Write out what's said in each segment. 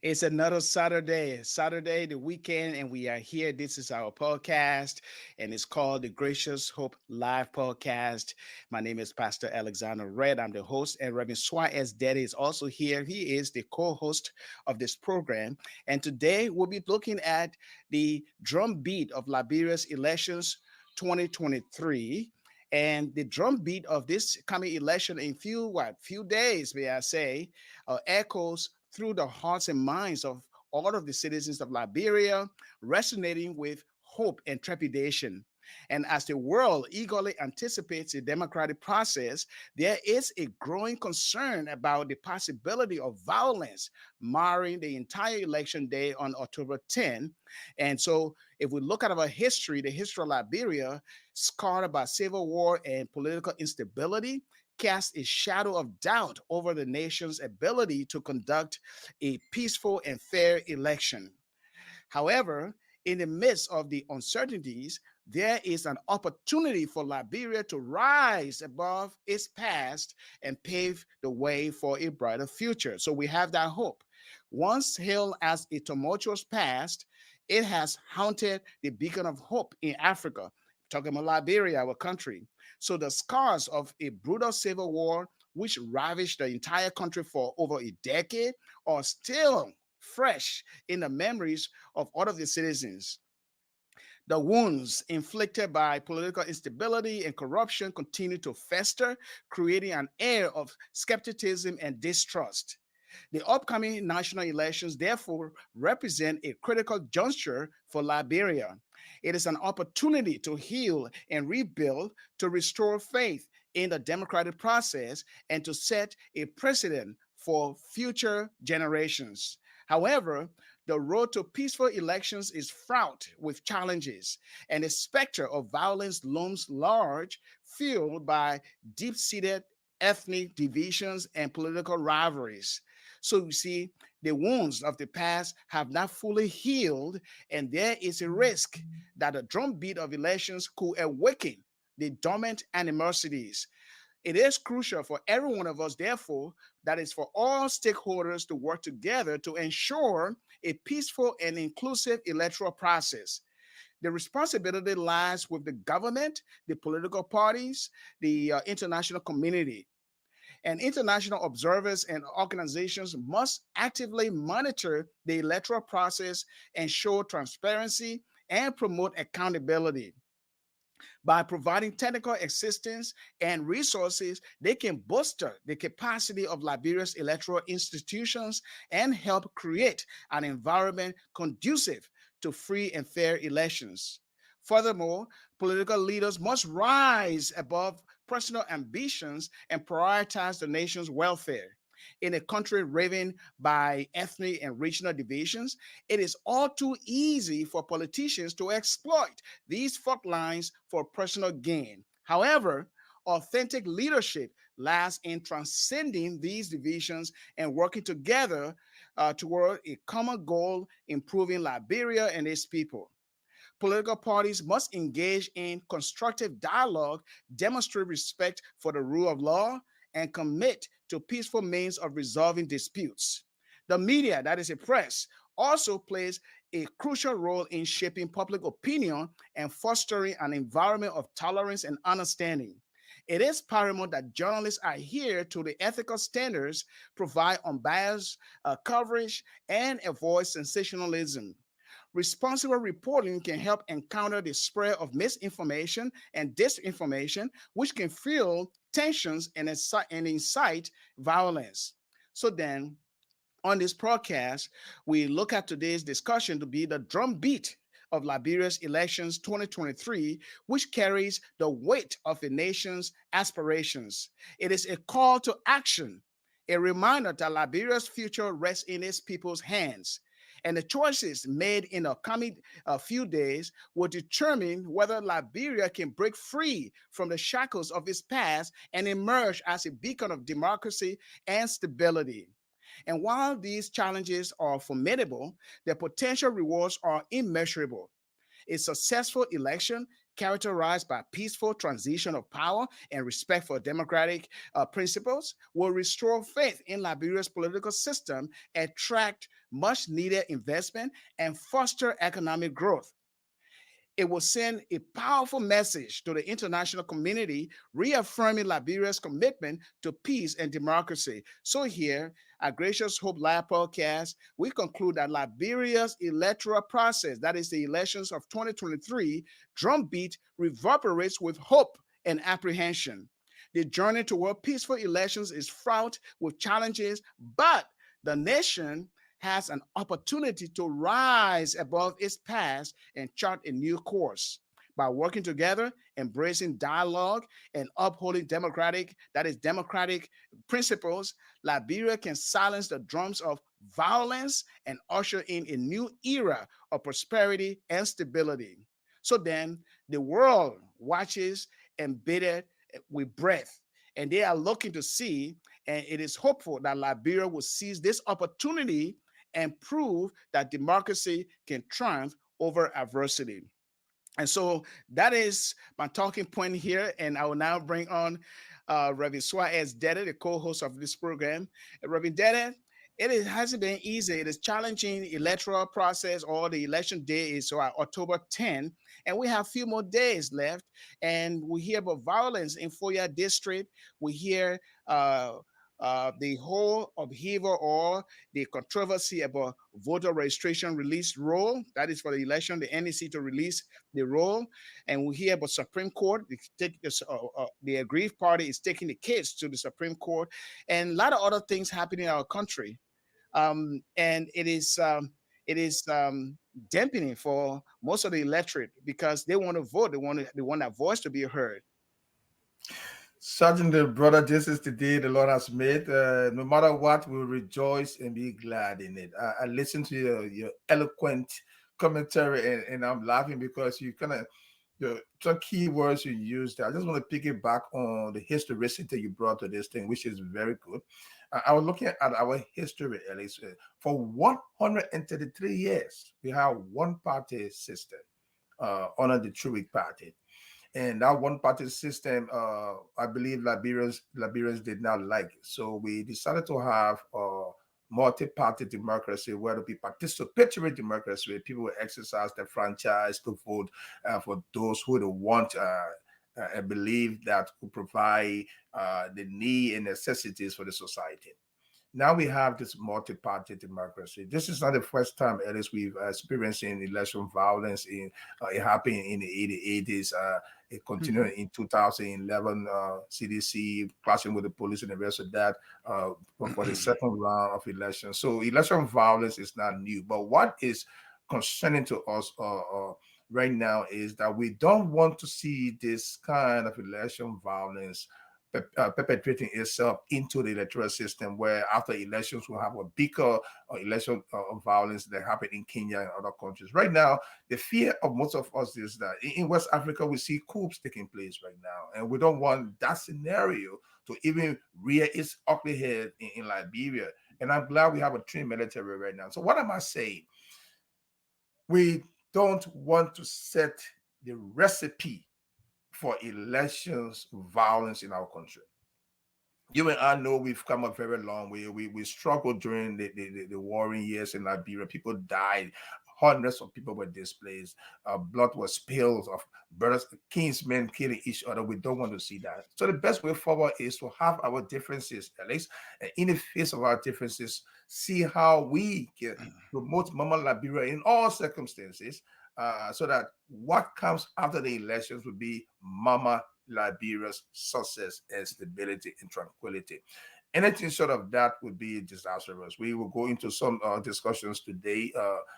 It's another Saturday, the weekend, and we are here. This is our podcast, and it's called the Gracious Hope Live Podcast. My name is Pastor Alexander Red. I'm the host, and Reverend Suah Deddeh is also here. He is the co-host of this program, and today we'll be looking at the drumbeat of Liberia's elections 2023. And the drumbeat of this coming election in few days, may I say, echoes through the hearts and minds of all of the citizens of Liberia, resonating with hope and trepidation. And as the world eagerly anticipates the democratic process, there is a growing concern about the possibility of violence marring the entire election day on October 10. And so, if we look at our history, the history of Liberia, scarred by civil war and political instability, cast a shadow of doubt over the nation's ability to conduct a peaceful and fair election. However, in the midst of the uncertainties, there is an opportunity for Liberia to rise above its past and pave the way for a brighter future. So we have that hope. Once hailed as a tumultuous past, it has haunted the beacon of hope in Africa. Talking about Liberia, our country. So the scars of a brutal civil war, which ravaged the entire country for over a decade, are still fresh in the memories of all of the citizens. The wounds inflicted by political instability and corruption continue to fester, creating an air of skepticism and distrust. The upcoming national elections, therefore, represent a critical juncture for Liberia. It is an opportunity to heal and rebuild, to restore faith in the democratic process, and to set a precedent for future generations. However, the road to peaceful elections is fraught with challenges, and the specter of violence looms large, fueled by deep seated ethnic divisions and political rivalries. So you see, the wounds of the past have not fully healed, and there is a risk that the drumbeat of elections could awaken the dormant animosities. It is crucial for every one of us, therefore, that is for all stakeholders to work together to ensure a peaceful and inclusive electoral process. The responsibility lies with the government, the political parties, the international community. And international observers and organizations must actively monitor the electoral process, ensure transparency, and promote accountability. By providing technical assistance and resources, they can bolster the capacity of Liberia's electoral institutions and help create an environment conducive to free and fair elections. Furthermore, political leaders must rise above personal ambitions and prioritize the nation's welfare. In a country riven by ethnic and regional divisions, it is all too easy for politicians to exploit these fault lines for personal gain. However, authentic leadership lies in transcending these divisions and working together toward a common goal, improving Liberia and its people. Political parties must engage in constructive dialogue, demonstrate respect for the rule of law, and commit to peaceful means of resolving disputes. The media, that is the press, also plays a crucial role in shaping public opinion and fostering an environment of tolerance and understanding. It is paramount that journalists adhere to the ethical standards, provide unbiased coverage, and avoid sensationalism. Responsible reporting can help encounter the spread of misinformation and disinformation, which can fuel tensions and incite violence. So then, on this podcast, we look at today's discussion to be the drumbeat of Liberia's elections 2023, which carries the weight of the nation's aspirations. It is a call to action, a reminder that Liberia's future rests in its people's hands. And the choices made in the coming few days will determine whether Liberia can break free from the shackles of its past and emerge as a beacon of democracy and stability. And while these challenges are formidable, their potential rewards are immeasurable. A successful election characterized by peaceful transition of power and respect for democratic principles will restore faith in Liberia's political system, attract much needed investment, and foster economic growth. It will send a powerful message to the international community, reaffirming Liberia's commitment to peace and democracy. So, here at Gracious Hope Live podcast, we conclude that Liberia's electoral process, that is the elections of 2023, drumbeat reverberates with hope and apprehension. The journey toward peaceful elections is fraught with challenges, but the nation has an opportunity to rise above its past and chart a new course. By working together, embracing dialogue, and upholding democratic principles, Liberia can silence the drums of violence and usher in a new era of prosperity and stability. So then, the world watches embedded with breath, and they are looking to see, and it is hopeful that Liberia will seize this opportunity and prove that democracy can triumph over adversity. And so that is my talking point here. And I will now bring on Reverend Suah Deddeh, the co-host of this program. Reverend Deddeh, hasn't been easy. It is challenging electoral process, or the election day is October 10, and we have a few more days left. And we hear about violence in Foya district. We hear the whole upheaval or the controversy about voter registration release roll. That is for the election, the NEC to release the roll. And we hear about Supreme Court. The aggrieved party is taking the case to the Supreme Court, and a lot of other things happening in our country. And it is dampening for most of the electorate because they want to vote. They want that voice to be heard. Sergeant, brother, this is the day the Lord has made. No matter what, we'll rejoice and be glad in it. I listened to your eloquent commentary, and I'm laughing because you kind of some key words you used. I just want to pick it back on the historicity you brought to this thing, which is very good. I was looking at our history, at least. For 133 years, we have one party system under the Truic Party. And that one party system, I believe Liberians did not like it. So we decided to have multi-party democracy, where it be participatory democracy, where people will exercise their franchise to vote for those who they want and believe that could provide the need and necessities for the society. Now we have this multi-party democracy. This is not the first time, at least, we've experienced in election violence. It happened in the 80s. It continued in 2011. CDC clashing with the police and the rest of that for the second round of election. So election violence is not new. But what is concerning to us, right now is that we don't want to see this kind of election violence perpetrating itself into the electoral system, where after elections we'll have a bigger election violence that happened in Kenya and other countries. Right now, the fear of most of us is that in West Africa we see coups taking place right now, and we don't want that scenario to even rear its ugly head in Liberia. And I'm glad we have a trained military right now. So what am I saying? We don't want to set the recipe for elections violence in our country. You and I know we've come a very long way. We struggled during the warring years in Liberia. People died. Hundreds of people were displaced. Blood was spilled of brothers, kinsmen killing each other. We don't want to see that. So the best way forward is to have our differences, at least in the face of our differences, see how we can promote Mama Liberia in all circumstances, so that what comes after the elections will be Mama Liberia's success and stability and tranquility. Anything short of that would be disastrous. We will go into some discussions today.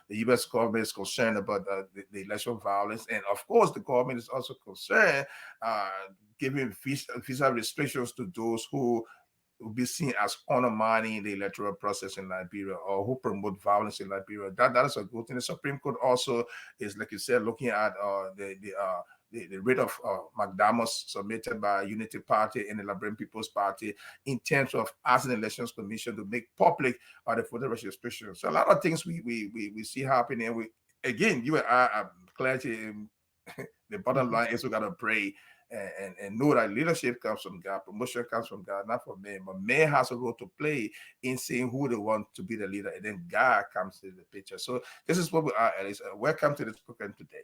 The U.S. government is concerned about the election violence, and of course, the government is also concerned uh, giving visa restrictions to those who will be seen as undermining the electoral process in Liberia or who promote violence in Liberia. That is a good thing. The Supreme Court also is, like you said, looking at the writ of McDermott submitted by Unity Party and the Liberian People's Party in terms of asking the Elections Commission to make public the voter registration. So a lot of things we see happening. We again, you and I are clarity. The bottom line is we gotta pray and know that leadership comes from God, promotion comes from God, not from man. But man has a role to play in saying who they want to be the leader, and then God comes to the picture. So this is what we are, Alice. Welcome to this program today.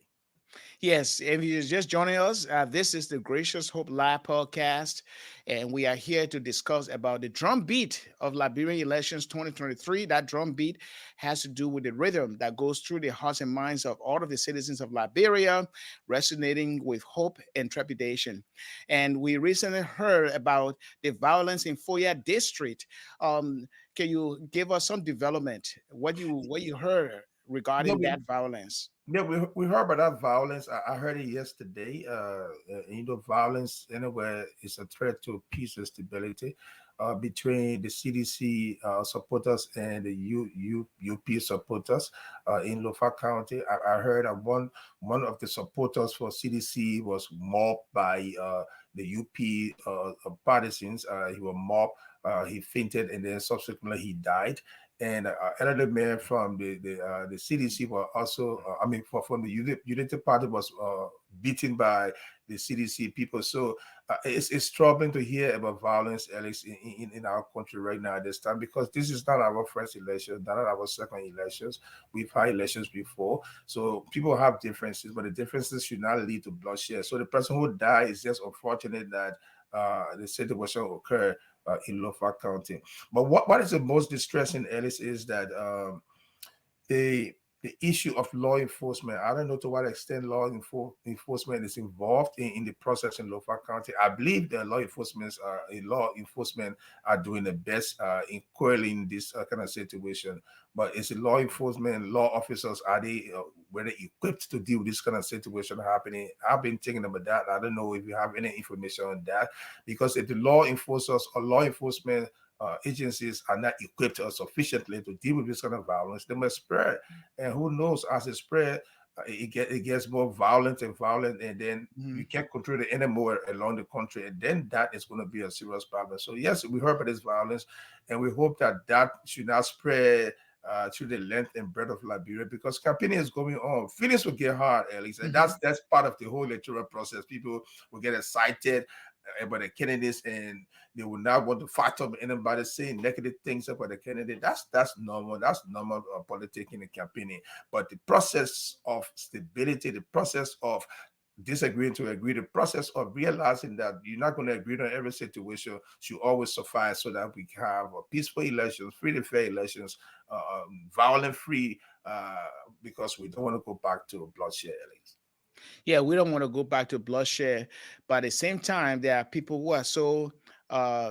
Yes, if you're just joining us, this is the Gracious Hope Live podcast, and we are here to discuss about the drum beat of Liberian elections 2023. That drum beat has to do with the rhythm that goes through the hearts and minds of all of the citizens of Liberia, resonating with hope and trepidation. And we recently heard about the violence in Foya district. Can you give us some development? What you heard Yeah, regarding that violence? we heard about that violence. I heard it yesterday. Violence anywhere is a threat to peace and stability between the CDC supporters and the UP supporters in Lofa County. I heard that one of the supporters for CDC was mobbed by the UP partisans. He was mobbed. He fainted and then subsequently he died. And another man from the CDC were also, from the Unity Party was beaten by the CDC people. So it's troubling to hear about violence, Alex, in our country right now at this time, because this is not our first election, not our second elections. We've had elections before. So people have differences, but the differences should not lead to bloodshed. So the person who died is just unfortunate that the situation occurred in Lofa County. But what is the most distressing, Ellis, is that the the issue of law enforcement. I don't know to what extent enforcement is involved in the process in Lofa County. I believe the law enforcement are doing the best in quelling this kind of situation. But is the law enforcement, law officers, are they were they equipped to deal with this kind of situation happening? I've been thinking about that. I don't know if you have any information on that, because if the law enforcers or law enforcement agencies are not equipped sufficiently to deal with this kind of violence, they must spread. And who knows, as it spread, it gets more violent and violent, and then Mhm. you can't control it anymore along the country, and then that is going to be a serious problem. So yes, we heard about this violence, and we hope that that should not spread through the length and breadth of Liberia, because campaigning is going on. Feelings will get hard, at least, and Mhm. that's part of the whole electoral process. People will get excited about the candidates, and they will not want to fight up anybody saying negative things about the candidate. That's normal. That's normal politicking and campaigning. But the process of stability, the process of disagreeing to agree, the process of realizing that you're not going to agree on every situation should always suffice, so that we can have a peaceful elections, free and fair elections, violent free, because we don't want to go back to bloodshed. Yeah, we don't want to go back to bloodshed, but at the same time, there are people who are so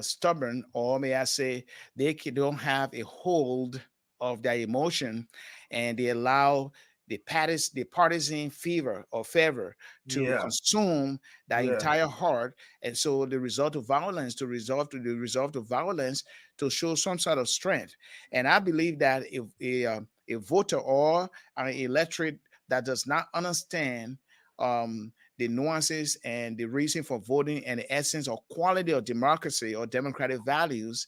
stubborn, or may I say, don't have a hold of their emotion, and they allow the partisan fever or fervor to Yeah. consume that Yeah. entire heart, and so the result of violence to resolve to violence to show some sort of strength. And I believe that if a voter or an electorate that does not understand the nuances and the reason for voting and the essence or quality of democracy or democratic values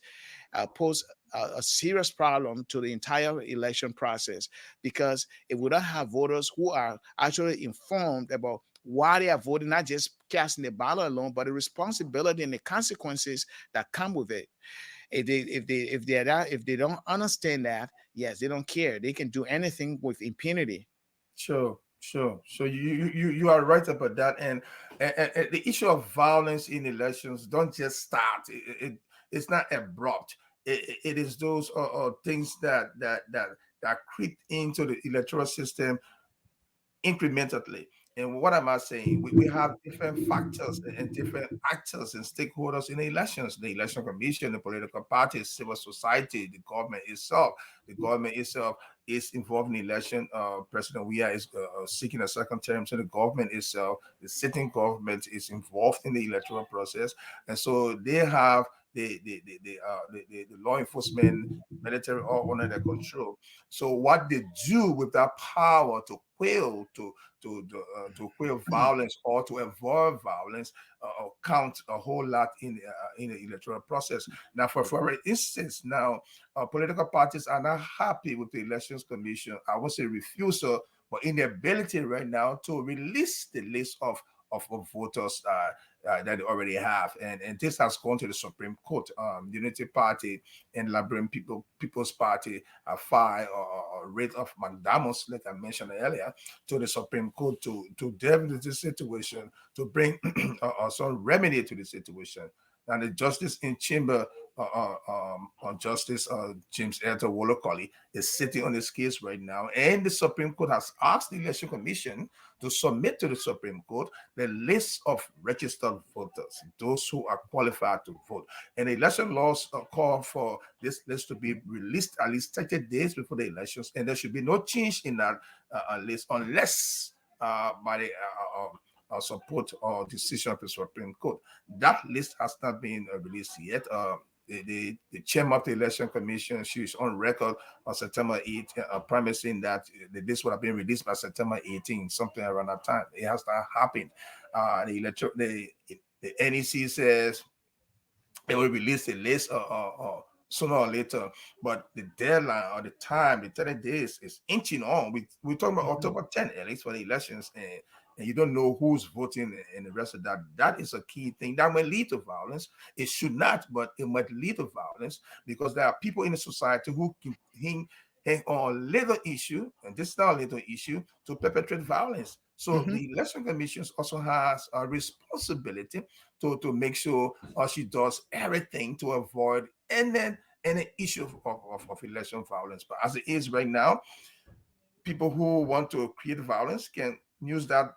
pose a serious problem to the entire election process. Because if we don't have voters who are actually informed about why they are voting, not just casting the ballot alone, but the responsibility and the consequences that come with it. If they don't understand that, yes, they don't care. They can do anything with impunity. Sure, sure. So you are right about that, and the issue of violence in elections don't just start. It's not abrupt. It is those things that creep into the electoral system incrementally. And what am I saying? We have different factors and different actors and stakeholders in the elections: the election commission, the political parties, civil society, the government itself. The government itself is involved in the election. President Weah is seeking a second term. So the government itself, the sitting government, is involved in the electoral process. And so they have the law enforcement, military all under their control. So what they do with that power to quell, to quell violence or to avoid violence, count a whole lot in the electoral process. Now, for instance, now political parties are not happy with the elections commission. I would say refusal, but inability right now to release the list of voters that they already have, and this has gone to the Supreme Court. Unity Party and Liberian People's Party have filed a writ of mandamus, like I mentioned earlier, to the Supreme Court to delve into this situation, to bring some remedy to the situation. And the justice in chamber, Justice James Elder Wolokoli, is sitting on this case right now, and the Supreme Court has asked the Election Commission to submit to the Supreme Court the list of registered voters, those who are qualified to vote. And the election laws call for this list to be released at least 30 days before the elections, and there should be no change in that list unless by the support or decision of the Supreme Court. That list has not been released yet. The chairman of the election commission, she's on record on September 8th, promising that this would have been released by September 18th, something around that time. It has not happened. The NEC says they will release the list sooner or later, but the deadline or the time, the 30 days, is inching on. We're talking about October 10th, at least for the elections, and you don't know who's voting and the rest of that. That is a key thing that might lead to violence. It should not, but it might lead to violence because there are people in the society who can hang on a little issue, and this is not a little issue, to perpetrate violence. So Mhm. the election commission also has a responsibility to make sure she does everything to avoid any issue of election violence. But as it is right now, people who want to create violence can use that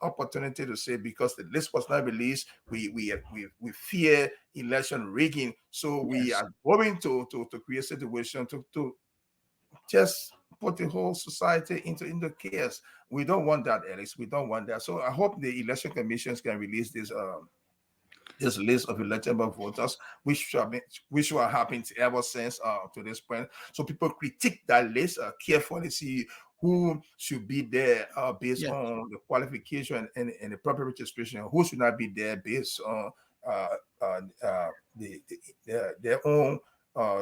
opportunity to say, because the list was not released, we fear election rigging, so we Yes. are going to create a situation to just put the whole society into chaos. We don't want that, Alex. We don't want that. So I hope the election commissions can release this list of electable voters, which were happening ever since to this point. So people critique that list carefully, see who should be there based Yeah. on the qualification and the proper registration, who should not be there based on uh, uh, uh, their own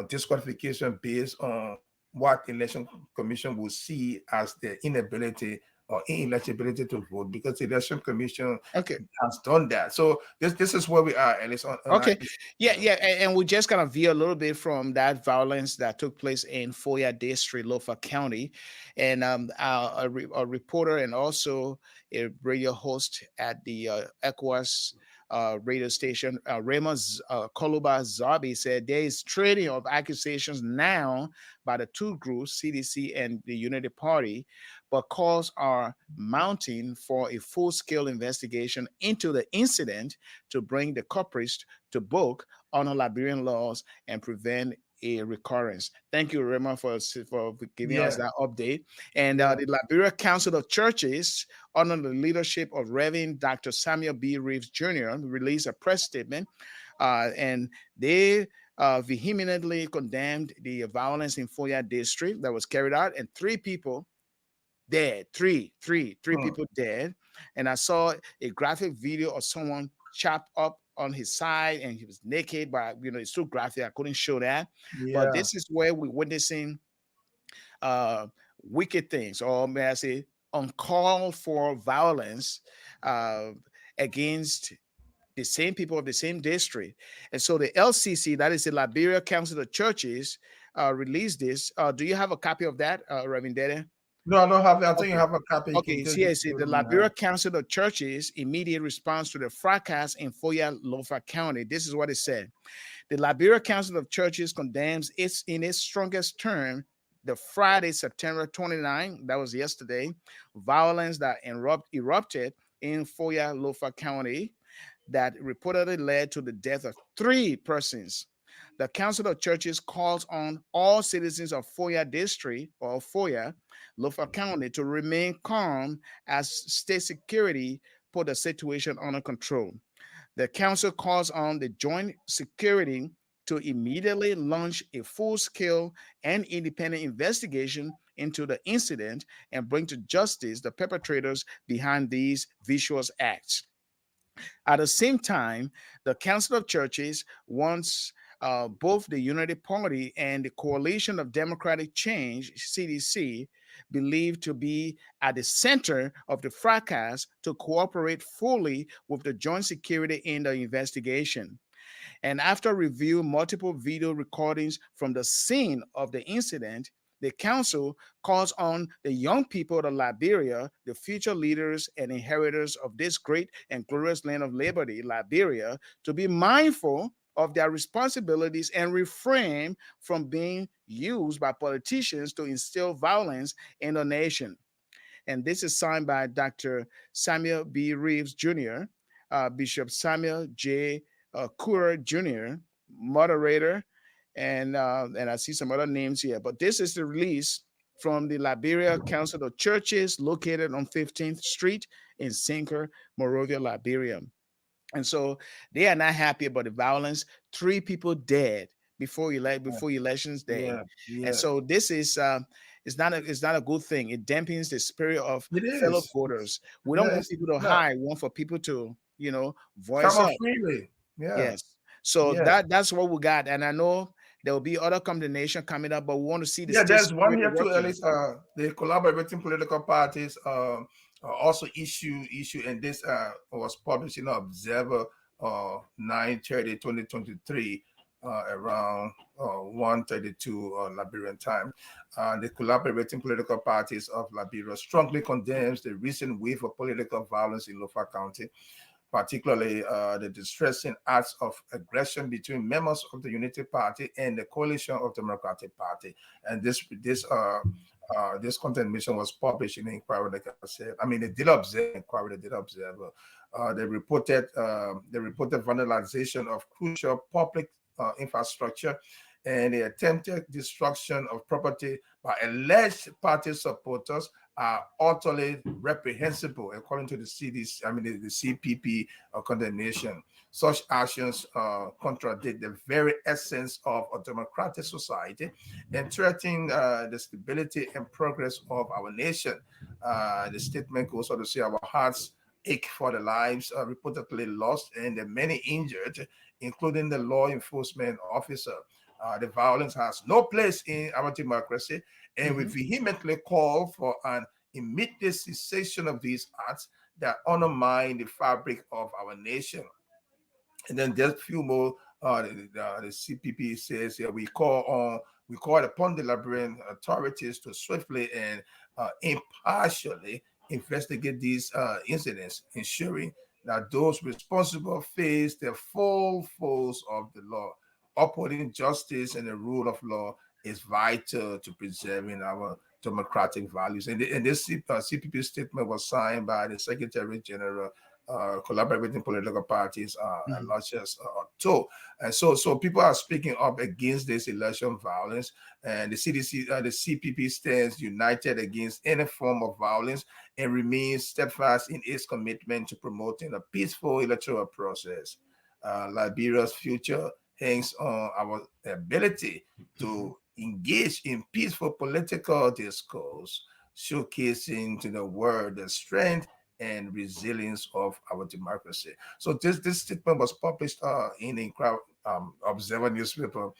disqualification based on what election commission will see as their inability or ineligibility to vote, because the election commission Okay. has done that. So this is where we are, at least on our Okay. Yeah, yeah. yeah. And we just kind of veer a little bit from that violence that took place in Foya District, Lofa County. And a reporter and also a radio host at the ECOWAS radio station, Koluba Zabi, said there is trading of accusations now by the two groups, CDC and the Unity Party, but calls are mounting for a full scale investigation into the incident to bring the culprits to book, honor Liberian laws, and prevent a recurrence. Thank you, Raymond, for giving us Yeah. that update. And Yeah. the Liberia Council of Churches, under the leadership of Reverend Dr. Samuel B. Reeves Jr., released a press statement, and they vehemently condemned the violence in Foya district that was carried out, and three people dead, three Mm. people dead. And I saw a graphic video of someone chopped up on his side and he was naked, but it's too graphic. I couldn't show that. But Yeah. this is where we're witnessing uh, wicked things, or may I say, uncalled for violence uh, against the same people of the same district. And so the LCC, that is the Liberia Council of Churches, released this. Do you have a copy of that, Reverend Dede? No, I don't have it. I think you Okay. have a copy. You Okay, can it's just here. give It's it the to me. Liberia Council of Churches immediate response to the fracas in Foya, Lofa County. This is what it said. The Liberia Council of Churches condemns in its strongest term the Friday, September 29, that was yesterday, violence that erupted in Foya, Lofa County that reportedly led to the death of 3 persons. The Council of Churches calls on all citizens of Foya District or Foya, Lofa County, to remain calm as state security put the situation under control. The council calls on the joint security to immediately launch a full-scale and independent investigation into the incident and bring to justice the perpetrators behind these vicious acts. At the same time, the Council of Churches wants both the Unity Party and the Coalition of Democratic Change, CDC, believed to be at the center of the fracas, to cooperate fully with the joint security in the investigation. And after reviewing multiple video recordings from the scene of the incident, the council calls on the young people of Liberia, the future leaders and inheritors of this great and glorious land of liberty, Liberia, to be mindful of their responsibilities and refrain from being used by politicians to instill violence in the nation. And this is signed by Dr. Samuel B. Reeves Jr., Bishop Samuel J. Coorer Jr., moderator, and I see some other names here. But this is the release from the Liberia Council of Churches located on 15th Street in Sinker, Monrovia, Liberia. And so they are not happy about the violence. 3 people dead before elections day, Yeah. and Yeah. so this is it's not a good thing. It dampens the spirit of It fellow is. voters. We don't Yeah. want people to Yeah. hide. We want for people to Come voice on up. freely. Yeah. Yes. So Yeah. that's what we got, and I know there will be other condemnation coming up, but we want to see the Yeah, state there's one security here too, working. Ellis. The collaborating political parties also issue, and this was published in Observer 9/30, 2023, around 1:32 Liberian time. The collaborating political parties of Liberia strongly condemns the recent wave of political violence in Lofa County, particularly the distressing acts of aggression between members of the Unity Party and the Coalition of Democratic Party. And this condemnation was published in the inquiry, like I said. I mean, they did observe inquiry, they did observe. They reported vandalization of crucial public infrastructure and the attempted destruction of property by alleged party supporters are utterly reprehensible, according to the CDC, I mean the CPP condemnation. Such actions contradict the very essence of a democratic society and threaten the stability and progress of our nation. The statement goes on to say our hearts ache for the lives reportedly lost and the many injured, including the law enforcement officer. The violence has no place in our democracy, and we Mhm. vehemently call for an immediate cessation of these acts that undermine the fabric of our nation. And then just a few more. The CPP says, yeah, we call upon the Liberian authorities to swiftly and impartially investigate these incidents, ensuring that those responsible face the full force of the law. Upholding justice and the rule of law is vital to preserving our democratic values. And this CPP statement was signed by the Secretary General collaborating political parties and Mhm. not just two. And so people are speaking up against this election violence, and the CDC, the CPP stands united against any form of violence and remains steadfast in its commitment to promoting a peaceful electoral process. Liberia's future hangs on our ability to engage in peaceful political discourse, showcasing to the world the strength and resilience of our democracy. So this statement was published in the Observer newspaper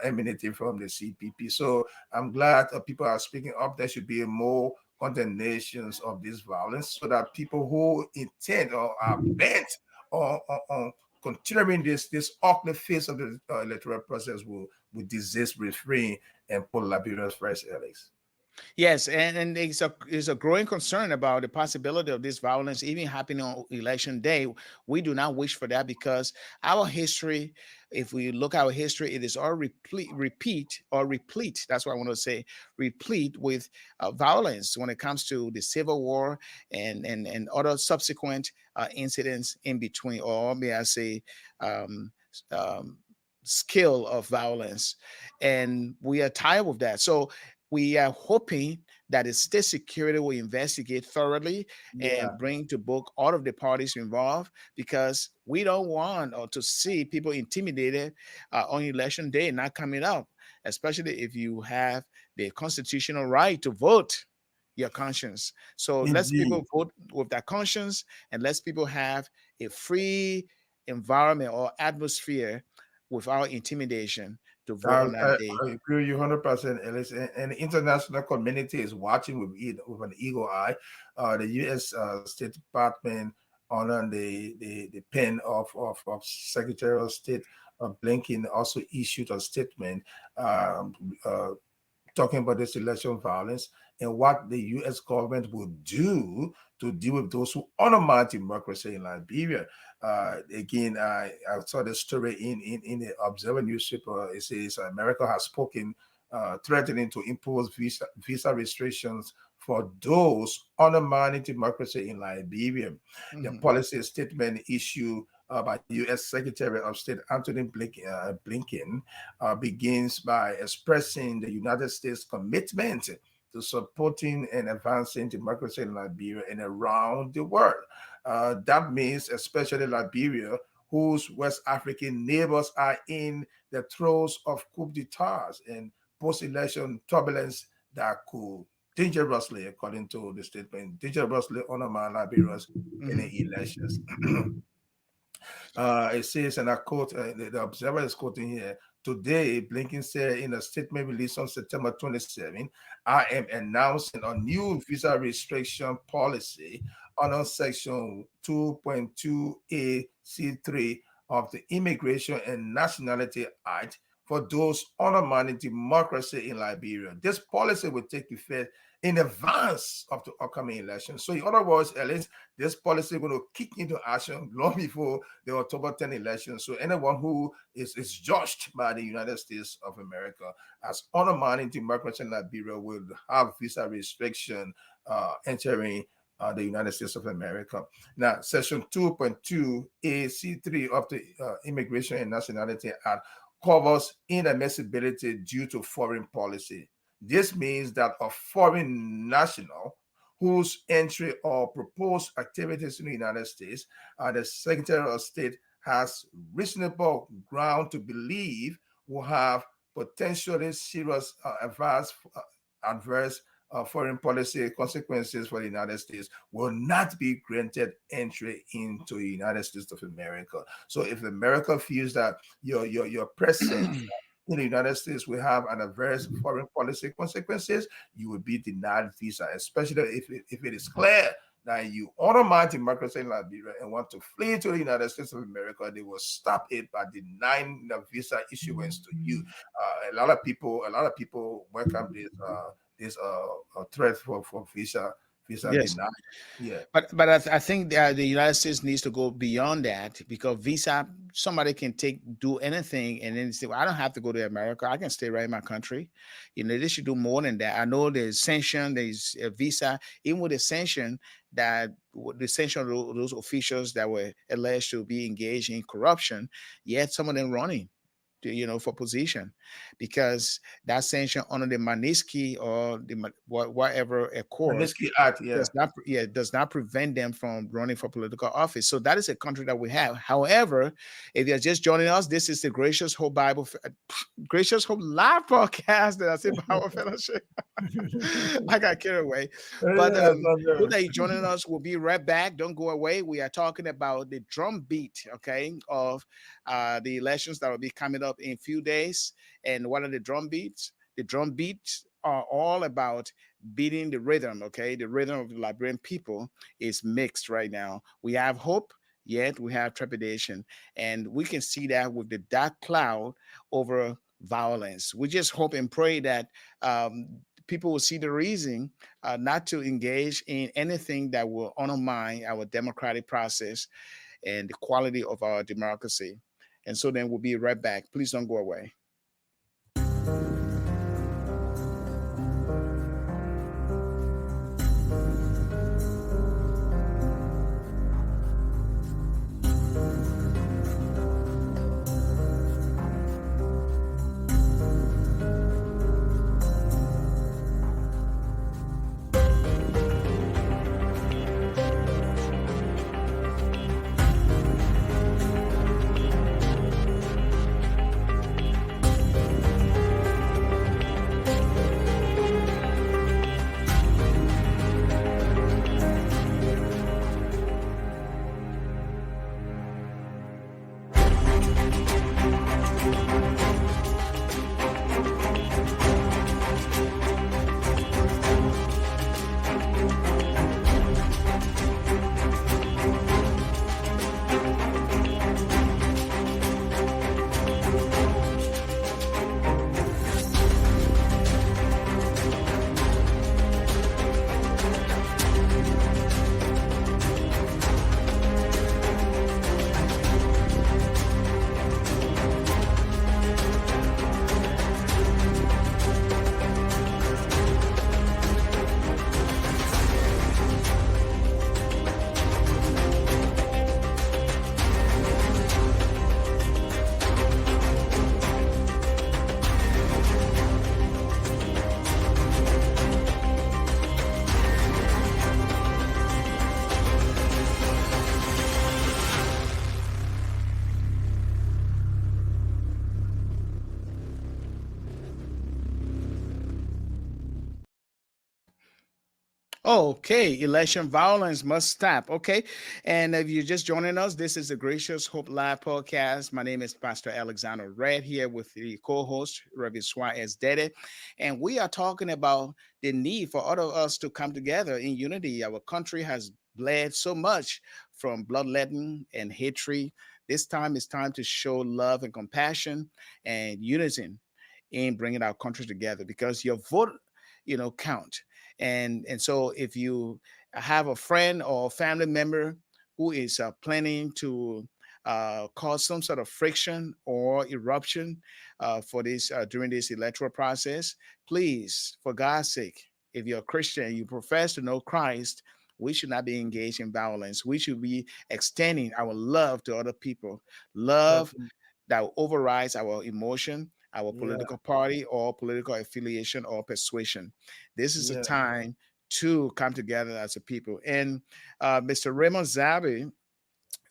emanating from the CPP. So I'm glad people are speaking up. There should be more condemnations of this violence so that people who intend or are bent on continuing this ugly phase of the electoral process will desist, refrain, and put Liberians first, Alex. Yes, and there's a growing concern about the possibility of this violence even happening on election day. We do not wish for that because our history, if we look at our history, it is all replete. That's what I want to say, replete with violence when it comes to the Civil War and other subsequent incidents in between, or may I say, um, um, scale of violence, and we are tired of that. So we are hoping that the state security will investigate thoroughly Yeah, and bring to book all of the parties involved because we don't want or to see people intimidated on election day not coming out, especially if you have the constitutional right to vote your conscience. So let's indeed. people vote with their conscience and let's people have a free environment or atmosphere without intimidation to vote I, on that I, day. I agree with you 100%, Ellis. And the international community is watching with an eagle eye. The U.S. State Department under the pen of Secretary of State Blinken also issued a statement um, uh, talking about this election violence and what the U.S. government will do to deal with those who undermine democracy in Liberia. Again, I saw the story in the Observer newspaper. It says America has spoken, threatening to impose visa restrictions for those undermining democracy in Liberia. The Mhm. policy statement issued by U.S. Secretary of State Anthony Blinken begins by expressing the United States commitment to supporting and advancing democracy in Liberia and around the world. That means, especially Liberia, whose West African neighbors are in the throes of coup d'etats and post-election turbulence that could dangerously, according to the statement, dangerously undermine Liberia's Mhm. any elections. It says, and I quote, the Observer is quoting here, today, Blinken said in a statement released on September 27, I am announcing a new visa restriction policy under Section 2.2AC3 of the Immigration and Nationality Act for those undermining democracy in Liberia. This policy will take effect in advance of the upcoming election. So, in other words, at least this policy will kick into action long before the October 10 election. So anyone who is judged by the United States of America as undermining democracy in Liberia will have visa restriction entering the United States of America. Now, Section 2.2 AC3 of the Immigration and Nationality Act covers inadmissibility due to foreign policy. This means that a foreign national whose entry or proposed activities in the United States, the Secretary of State has reasonable ground to believe will have potentially serious adverse foreign policy consequences for the United States will not be granted entry into the United States of America. So if America feels that your presence in the United States will have an adverse foreign policy consequences, you will be denied visa, especially if it is clear that you undermine democracy in Liberia and want to flee to the United States of America. They will stop it by denying the visa issuance to you. A lot of people welcome this threat for visa visa Yes. denied. Yeah. But I think that the United States needs to go beyond that, because visa, somebody can do anything and then say, well, I don't have to go to America. I can stay right in my country. They should do more than that. I know there's sanction, there's a visa, even with the sanction, that the sanction of those officials that were alleged to be engaged in corruption, yet some of them running for position, because that sanction under the Manisky or the whatever accord Manisky Act, yeah. does not prevent them from running for political office. So that is a country that we have. However, if you're just joining us, this is the Gracious Hope Gracious Hope Live podcast that I said Bible Fellowship. I got carried away. But Yeah, good that you're joining us. We'll be right back. Don't go away. We are talking about the drum beat, okay, of the elections that will be coming up in a few days. And what are the drum beats? The drum beats are all about beating the rhythm, okay? The rhythm of the Liberian people is mixed right now. We have hope, yet we have trepidation. And we can see that with the dark cloud over violence. We just hope and pray that people will see the reason not to engage in anything that will undermine our democratic process and the quality of our democracy. And so then we'll be right back. Please don't go away. Okay, election violence must stop. Okay, and if you're just joining us, this is the Gracious Hope Live podcast. My name is Pastor Alexander Red here with the co-host Reverend Suah Deddeh, and we are talking about the need for all of us to come together in unity. Our country has bled so much from bloodletting and hatred. This time is time to show love and compassion and unison in bringing our country together, because your vote, count. And so if you have a friend or family member who is planning to cause some sort of friction or eruption for this during this electoral process, please, for God's sake, if you're a Christian, you profess to know Christ, we should not be engaged in violence. We should be extending our love to other people, love that overrides our emotion, our Yeah. political party or political affiliation or persuasion. This is a Yeah. time to come together as a people. And Mr. Raymond Zabi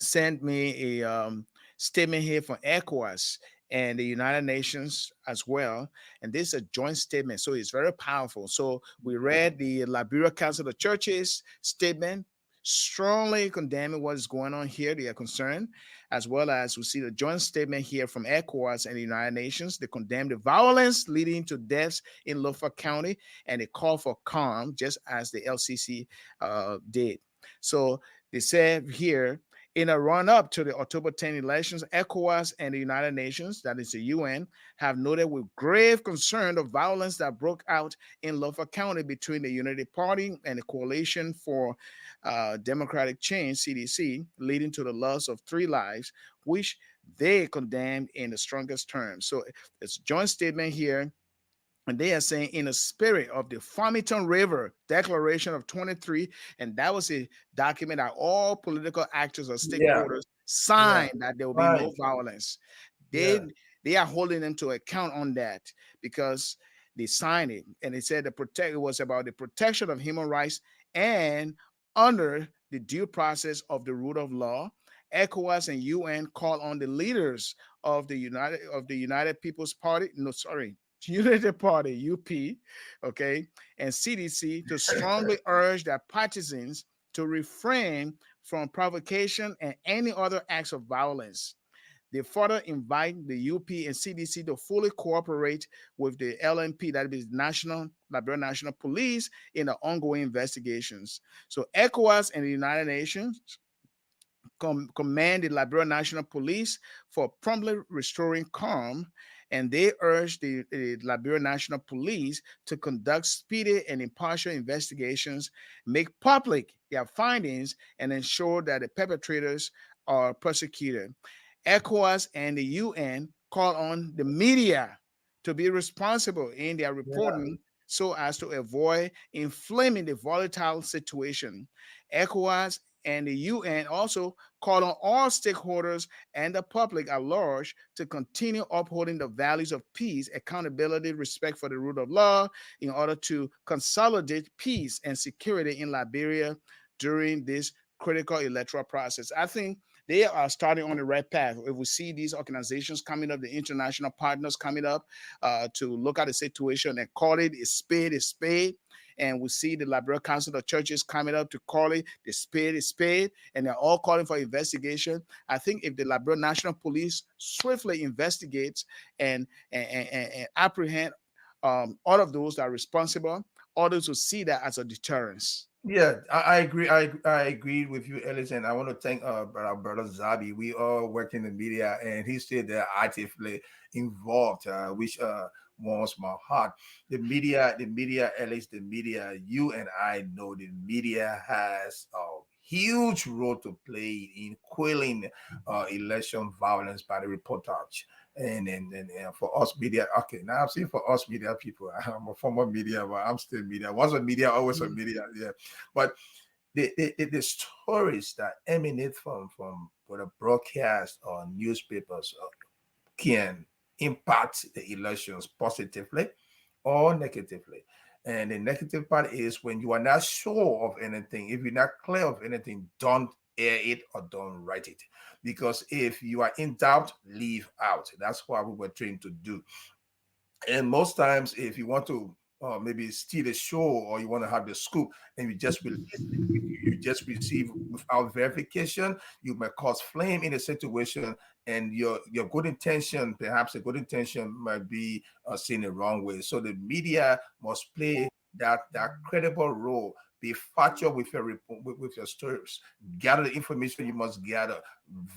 sent me a statement here from ECOWAS and the United Nations as well. And this is a joint statement, so it's very powerful. So we read the Liberia Council of Churches statement, strongly condemning what is going on here. They are concerned, as well as we see the joint statement here from ECOWAS and the United Nations. They condemn the violence leading to deaths in Lofa County, and they call for calm, just as the LCC did. So they said here, In a run up to the October 10 elections, ECOWAS and the United Nations, that is the UN, have noted with grave concern the violence that broke out in Lofa County between the Unity Party and the Coalition for Democratic Change, CDC, leading to the loss of 3 lives, which they condemned in the strongest terms. So it's a joint statement here, and they are saying in the spirit of the Farmington River Declaration of 23, and that was a document that all political actors or Yeah, stakeholders yeah, signed that there will be no fine. violence. They Yeah, they are holding them to account on that because they signed it, and they said it was about the protection of human rights and under the due process of the rule of law. ECOWAS and UN call on the leaders of the United People's Party, no, sorry, Unity Party, UP, okay, and CDC to strongly urge their partisans to refrain from provocation and any other acts of violence. They further invite the UP and CDC to fully cooperate with the LNP, that is National Liberian National Police, in the ongoing investigations. So ECOWAS and the United Nations command the Liberian National Police for promptly restoring calm, and they urge the Liberian National Police to conduct speedy and impartial investigations, make public their findings, and ensure that the perpetrators are prosecuted. ECOWAS and the UN call on the media to be responsible in their yeah, reporting so as to avoid inflaming the volatile situation. ECOWAS and the UN also call on all stakeholders and the public at large to continue upholding the values of peace, accountability, respect for the rule of law in order to consolidate peace and security in Liberia during this critical electoral process. I think they are starting on the right path. If we see these organizations coming up, the international partners coming up to look at the situation and call it a spade, and we see the Liberia Council of Churches coming up to call it a spade, and they're all calling for investigation. I think if the Liberia National Police swiftly investigates and apprehend all of those that are responsible, others will see that as a deterrence. yeah. I agree. I agree with you, Ellis, and I want to thank our brother Zabi. We all work in the media, and he said they're actively involved, which warms my heart. The media, Ellis, the media. You and I know the media has a huge role to play in quelling election violence by the reportage. And for us media, okay, now I'm saying for us media people, I'm a former media, but I'm still media. Once a media, always a media, yeah. But the stories that emanate from whether broadcast or newspapers can impact the elections positively or negatively. And the negative part is when you are not sure of anything, if you're not clear of anything, don't air it or don't write it. Because if you are in doubt, leave out. That's what we were trained to do. And most times, if you want to maybe steal a show or you want to have the scoop and you just release it, you just receive without verification, you may cause flame in a situation, and your good intention, perhaps a good intention, might be seen the wrong way. So the media must play that credible role. Be factual with your report, with your stories. Gather the information you must gather.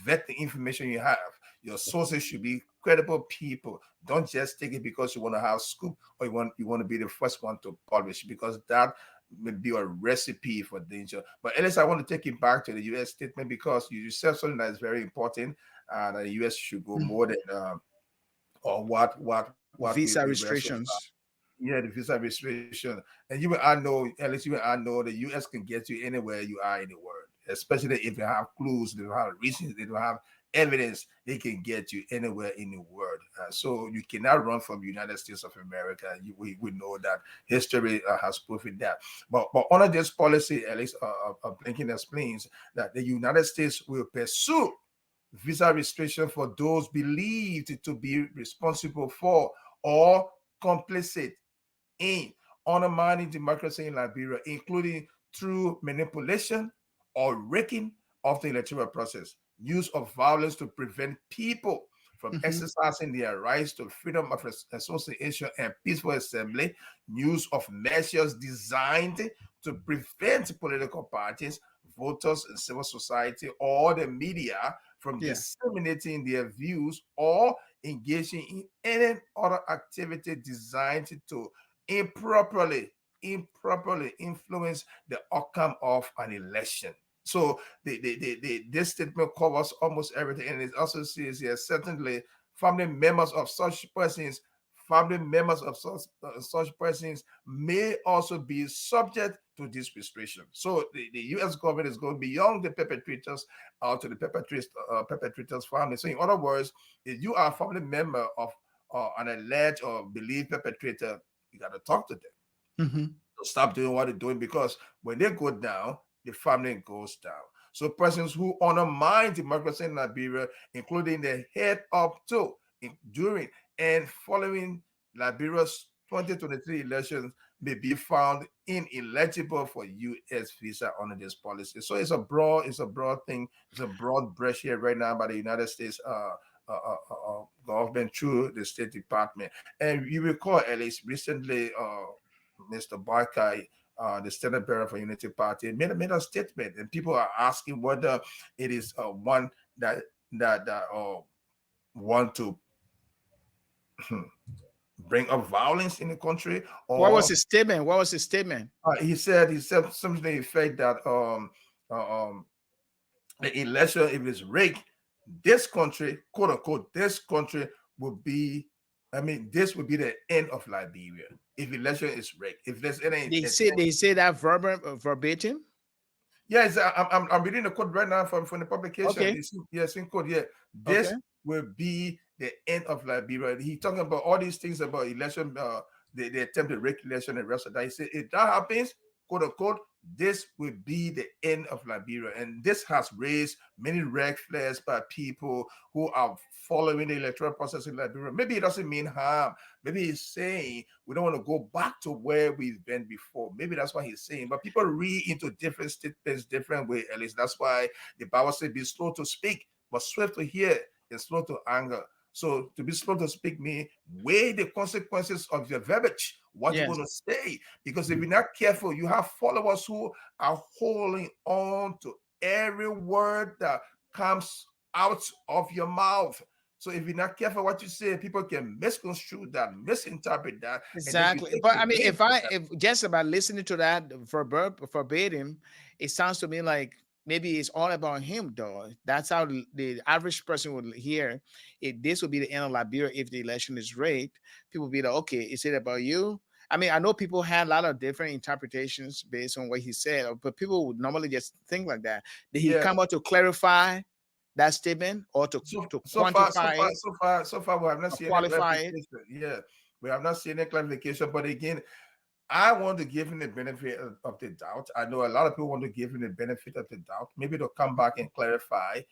Vet the information you have. Your sources should be credible people. Don't just take it because you want to have scoop or you want to be the first one to publish, because that may be a recipe for danger. But Ellis, I want to take you back to the U.S. statement because you said something that is very important. That the U.S. should go more than or what we Visa were so restrictions. yeah, the visa restriction. And you and I know, at least you and I know, the US can get you anywhere you are in the world, especially if they have clues, they have reasons, they don't have evidence, they can get you anywhere in the world. So you cannot run from the United States of America. We know that history has proven that. But under this policy, at least Blinken explains that the United States will pursue visa restriction for those believed to be responsible for or complicit in undermining democracy in Liberia, including through manipulation or wrecking of the electoral process, use of violence to prevent people from Mhm. exercising their rights to freedom of association and peaceful assembly, use of measures designed to prevent political parties voters and civil society or the media from Yeah. disseminating their views or engaging in any other activity designed to improperly influence the outcome of an election. So this statement covers almost everything, and it also says here certainly family members of such persons such persons may also be subject to this restriction. So the U.S. government is going beyond the perpetrators to the perpetrators' family. So in other words, if you are a family member of an alleged or believed perpetrator, you got to talk to them Mm-hmm. to stop doing what they're doing, because when they go down, the family goes down. So persons who undermine democracy in Liberia, including the head up to, during, and following Liberia's 2023 elections, may be found ineligible for U.S. visa under this policy. So it's a broad thing. It's a broad brush here right now by the United States government through the State Department. And you recall, at least recently, Mr. Barker, the Senate Bearer for Unity Party, made a statement, and people are asking whether it is one that want to bring up violence in the country, What was or his statement? What was his statement? he said something to the effect that the election, if it's rigged, this country, quote unquote, this country will be, I mean, this would be the end of Liberia if election is rigged. If there's any, They say that verbatim. yes, I'm reading the code right now from the publication. Okay. It's, yes, in code. Yeah, Okay. this will be the end of Liberia. He talking about all these things about election, the attempted regulation and rest of that. He said if that happens, quote unquote, this will be the end of Liberia, and this has raised many red flags by people who are following the electoral process in Liberia. Maybe it doesn't mean harm. Maybe he's saying we don't want to go back to where we've been before. Maybe that's what he's saying. But people read into different statements different way. At least that's why the Bible says, "Be slow to speak, but swift to hear, and slow to anger." So to be slow to speak means weigh the consequences of your verbiage, what you're Yes. going to say. Because if you're not careful, you have followers who are holding on to every word that comes out of your mouth. So if you're not careful what you say, people can misconstrue that, misinterpret that, and then you Exactly. take But the I mean, blame for that. if just about listening to that verbatim, it sounds to me like maybe it's all about him, though. That's how the average person would hear it. This will be the end of Liberia if the election is rigged. People will be like, okay, is it about you? I mean, I know people had a lot of different interpretations based on what he said, but people would normally just think like that. Did he Yeah. come out to clarify that statement or So to so far, so quantify far, it so far, so far, we have not or seen any qualify it? clarification. Yeah, we have not seen any clarification. But again, I want to give him the benefit of the doubt. I know a lot of people want to give him the benefit of the doubt. Maybe they'll come back and clarify.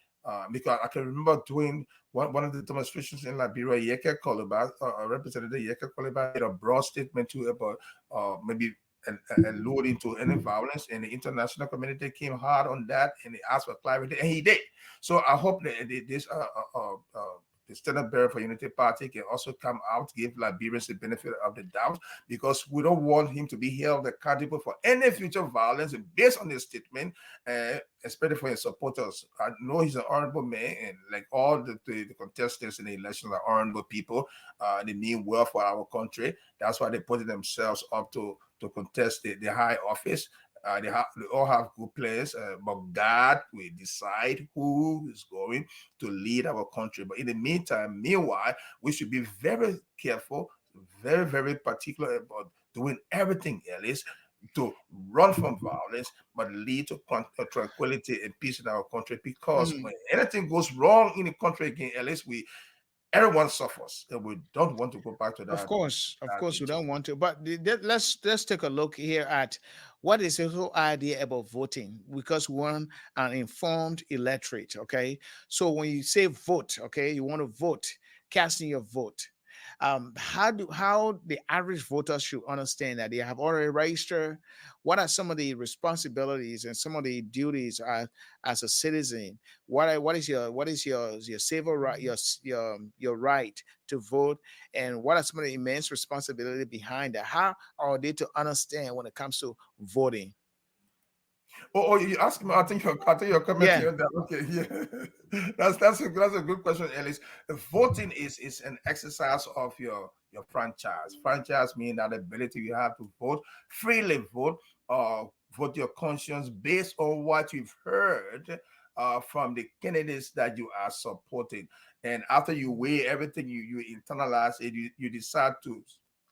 Because I can remember doing one of the demonstrations in Liberia, Yeke Koliba, Representative Yeke Koliba made a broad statement too about maybe alluding to any violence, and the international community came hard on that, and they asked for clarity, and he did. So I hope that this the Standard Bearer for Unity Party can also come out, give Liberians the benefit of the doubt, because we don't want him to be held accountable for any future violence. And based on this statement, especially for his supporters, I know he's an honorable man, and like all the contestants in the elections are honorable people. They mean well for our country. That's why they put themselves up to contest the high office. They all have good players, but God will decide who is going to lead our country. But in the meanwhile, we should be very careful, very, very particular about doing everything, Ellis, to run from violence, but lead to tranquility and peace in our country. Because Mhm. when anything goes wrong in the country again, Ellis, everyone suffers, and we don't want to go back to Of that course, we nature. don't want to. But let's take a look here at what is the whole idea about voting, because we want an informed electorate. Okay, so when you say vote, okay, you want to vote, casting your vote. How the average voter should understand that they have already registered? What are some of the responsibilities and some of the duties as a citizen? What is your civil right, your right to vote, and what are some of the immense responsibility behind that? How are they to understand when it comes to voting? Oh, you ask me. I think you're commenting Yeah. on that. Okay, yeah, that's a good question, Ellis. Voting is an exercise of your franchise. Franchise means that ability you have to vote freely, vote your conscience based on what you've heard from the candidates that you are supporting. And after you weigh everything, you internalize it. You decide to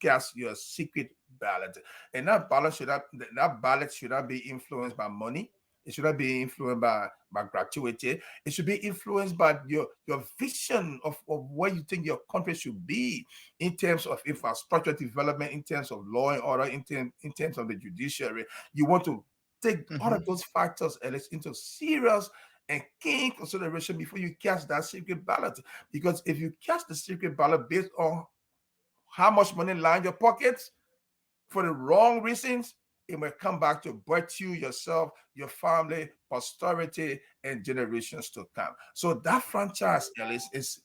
cast your secret ballot. And that ballot should not be influenced by money. It should not be influenced by gratuity. It should be influenced by your vision of where you think your country should be in terms of infrastructure development, in terms of law and order, in terms of the judiciary. You want to take all Hmm. of those factors, Alex, into serious and keen consideration before you cast that secret ballot. Because if you cast the secret ballot based on how much money line your pockets, for the wrong reasons, it may come back to bite you, yourself, your family, posterity, and generations to come. So that franchise, Ellis, is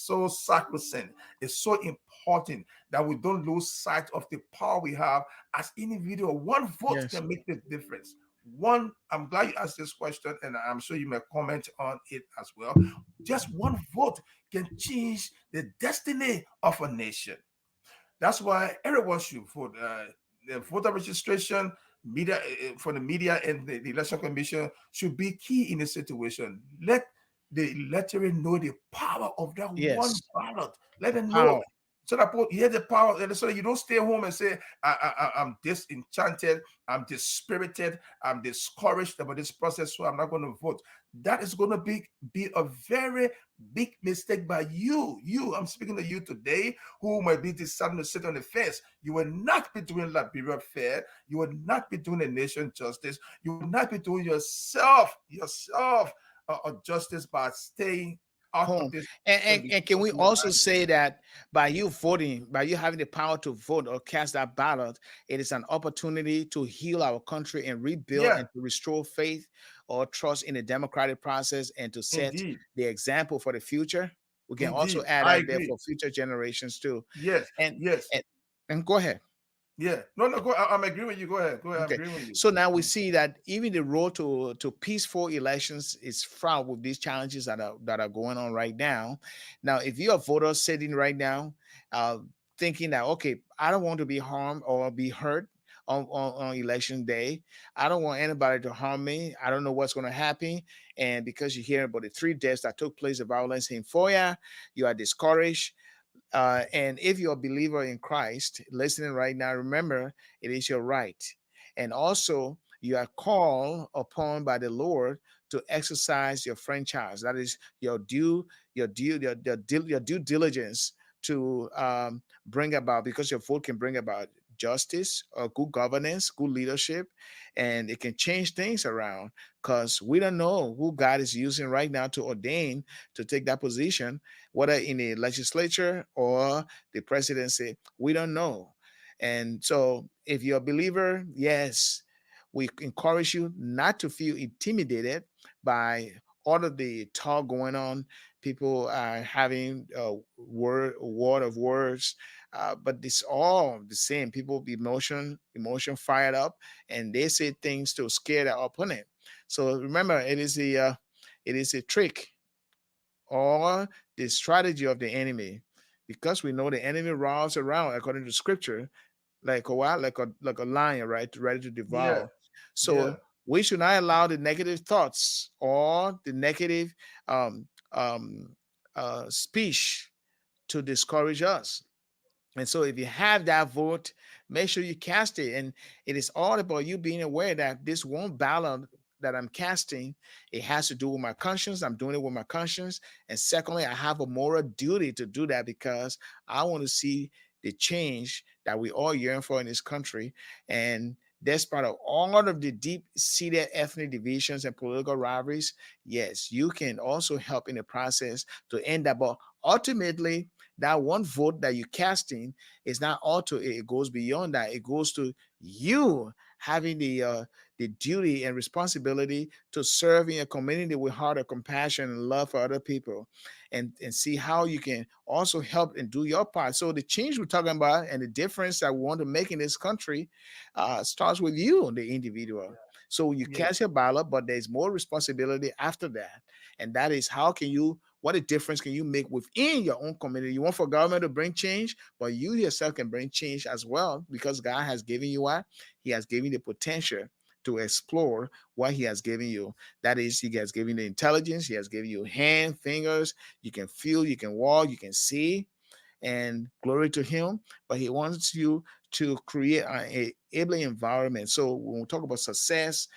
so sacrosanct. It's so important that we don't lose sight of the power we have as individual. One vote Yes. can make the difference. One, I'm glad you asked this question, and I'm sure you may comment on it as well. Just one vote can change the destiny of a nation. That's why everyone should vote. The voter registration, media for the media and the election commission should be key in this situation. Let the electorate know the power of that one Yes. ballot. Let The them know power. so that you hear the power, and so you don't stay home and say, I'm disenchanted, I'm dispirited, I'm discouraged about this process, so I'm not going to vote. That is going to be a very big mistake by you. I'm speaking to you today who might be deciding to sit on the fence. You will not be doing Liberia fair. You will not be doing the nation justice. You will not be doing yourself justice by staying out of Home. this And, and and can because we you are also angry. say that by you voting, by you having the power to vote or cast that ballot, it is an opportunity to heal our country and rebuild Yeah, and to restore faith or trust in the democratic process and to set indeed. the example for the future? We can also Indeed. add I that there agree. for future generations too. Yes. And Yes. and, and go ahead. Yeah. No, no, go. I'm agreeing with you. Go ahead. Go ahead. I'm Okay, agreeing with you. so now we Mm. see that even the road to peaceful elections is fraught with these challenges that are going on right now. Now, if you're a voter sitting right now, uh, thinking that okay, I don't want to be harmed or be hurt on election day. I don't want anybody to harm me. I don't know what's going to happen, and because you hear about the 3 deaths that took place of violence in Foya, you are discouraged. And if you're a believer in Christ, listening right now, remember it is your right. And also, you are called upon by the Lord to exercise your franchise. That is your due diligence to bring about, because your vote can bring about justice or good governance, good leadership, and it can change things around because we don't know who God is using right now to ordain to take that position, whether in the legislature or the presidency. We don't know. And so, if you're a believer, yes, we encourage you not to feel intimidated by all of the talk going on. People are having a word of words, but it's all the same. People be emotion fired up, and they say things to scare their opponent. So remember, it is a trick or the strategy of the enemy, because we know the enemy rolls around according to scripture like a what, like a lion, right, ready to Yeah. devour. Yeah. So we should not allow the negative thoughts or the negative um, um, speech to discourage us. And so if you have that vote, make sure you cast it. And it is all about you being aware that this one ballot that I'm casting, it has to do with my conscience. I'm doing it with my conscience. And secondly, I have a moral duty to do that because I want to see the change that we all yearn for in this country. And despite of all of the deep-seated ethnic divisions and political rivalries, yes, you can also help in the process to end that. But ultimately, that one vote that you're casting is not auto. It goes beyond that. It goes to you having the duty and responsibility to serve in a community with heart of compassion and love for other people, and see how you can also help and do your part. So the change we're talking about and the difference that we want to make in this country starts with you, the individual. So you Yes. cast your ballot, but there's more responsibility after that. And that is, how can you, what a difference can you make within your own community? You want for government to bring change, but you yourself can bring change as well, because God has given you what? He has given you the potential to explore what he has given you. That is, he has given you the intelligence, he has given you hand, fingers, you can feel, you can walk, you can see, and glory to him. But he wants you to create a enabling environment. So when we talk about success,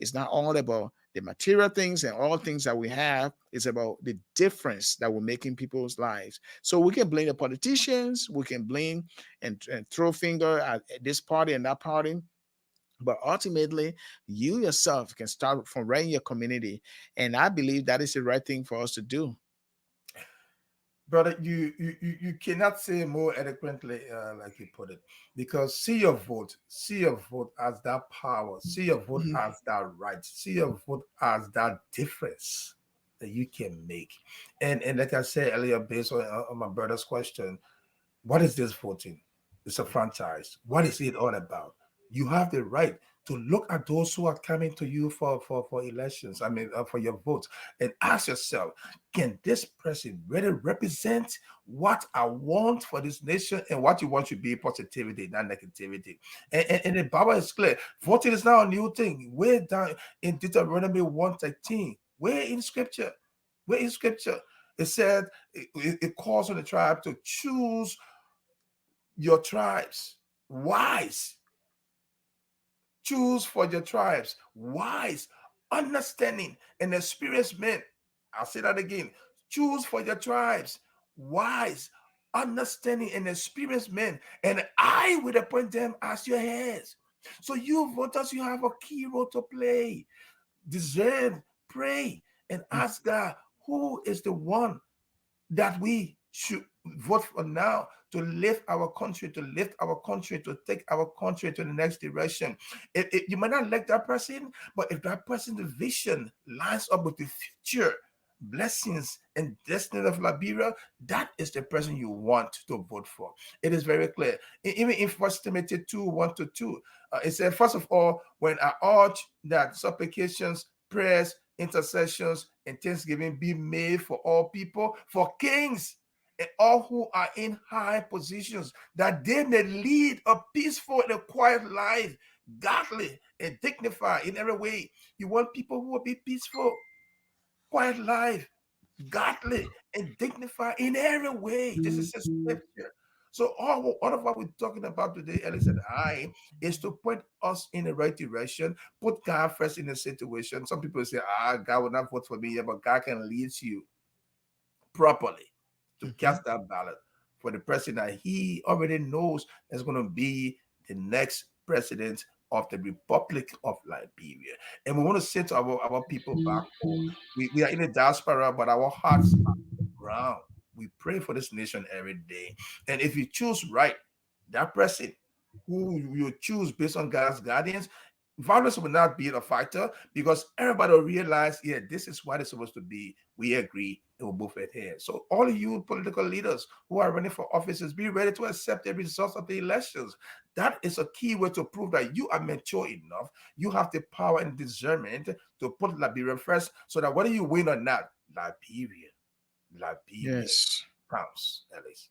it's not all about the material things and all things that we have. It's about the difference that we're making people's lives. So we can blame the politicians, we can blame and throw finger at this party and that party, but ultimately you yourself can start from right in your community. And I believe that is the right thing for us to do. Brother, you cannot say more eloquently, like you put it, because see your vote as that power, see your vote Mhm. as that right, see your vote as that difference that you can make. And like I said earlier, based on my brother's question, what is this voting? It's a franchise. What is it all about? You have the right to look at those who are coming to you for elections, I mean, for your votes, and ask yourself, can this person really represent what I want for this nation? And what you want should be positivity, not negativity. And the Bible is clear. Voting is not a new thing. Way down in Deuteronomy 1:13, where in scripture, where in scripture, it said it calls on the tribe to choose your tribes wise. Choose for your tribes wise, understanding, and experienced men. I'll say that again. Choose for your tribes wise, understanding, and experienced men, and I will appoint them as your heads. So you voters, you have a key role to play. Discern, pray, and ask God who is the one that we should vote for now to lift our country, to take our country to the next direction. You might not like that person, but if that person's vision lines up with the future blessings and destiny of Liberia, that is the person you want to vote for. It is very clear. Even in First Timothy 2:1-2, it said, first of all, when I urge that supplications, prayers, intercessions, and thanksgiving be made for all people, for kings and all who are in high positions, that they may lead a peaceful and a quiet life, godly and dignified in every way. You want people who will be peaceful, quiet life, godly and dignified in every way. This is a scripture. So all of what we're talking about today, Ellis and I, is to point us in the right direction, put God first in the situation. Some people say, God will not vote for me, yeah, but God can lead you properly to Mhm. cast that ballot for the person that he already knows is going to be the next president of the Republic of Liberia. And we want to say to our people back home, we are in the diaspora, but our hearts are on the ground. We pray for this nation every day. And if you choose right, that person who you choose based on God's guidance, violence will not be a factor because everybody will realize, yeah, this is what it's supposed to be. We agree, it will move ahead. So all of you political leaders who are running for offices, be ready to accept the results of the elections. That is a key way to prove that you are mature enough. You have the power and discernment to put Liberia first, so that whether you win or not, Liberia Yes. counts, at least.